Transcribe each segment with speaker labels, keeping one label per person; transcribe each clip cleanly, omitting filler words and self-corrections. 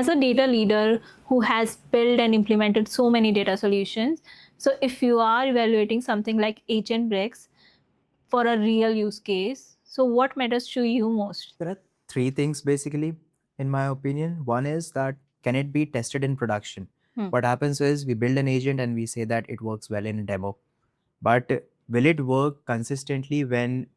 Speaker 1: as a data leader who has built and implemented so many data solutions, so if you are evaluating something like Agent Bricks for a real use case, so what matters to you most?
Speaker 2: There are three things basically, in my opinion. One is that can it be tested in production? What happens is we build an agent and we say that it works well in a demo. But will it work consistently when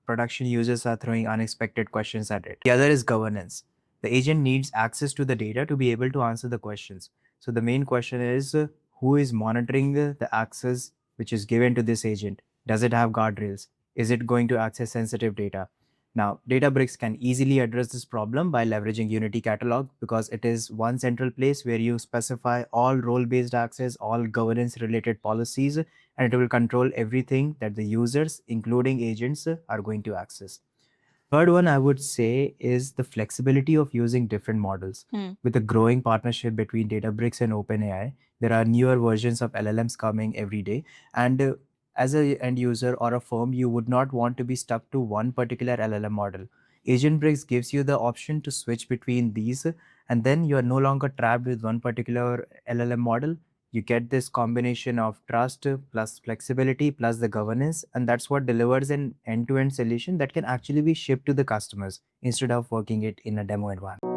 Speaker 2: production users are throwing unexpected questions at it? The other is governance. The agent needs access to the data to be able to answer the questions. So the main question is who is monitoring the access which is given to this agent? Does it have guardrails? Is it going to access sensitive data? Now, Databricks can easily address this problem by leveraging Unity Catalog because it is one central place where you specify all role-based access, all governance-related policies, and it will control everything that the users, including agents, are going to access. Third one I would say is the flexibility of using different models. With a growing partnership between Databricks and OpenAI, there are newer versions of LLMs coming every day. And as a end user or a firm, you would not want to be stuck to one particular LLM model. Agent Bricks gives you the option to switch between these, and then you are no longer trapped with one particular LLM model. You get this combination of trust plus flexibility plus the governance, and that's what delivers an end-to-end solution that can actually be shipped to the customers instead of working it in a demo environment.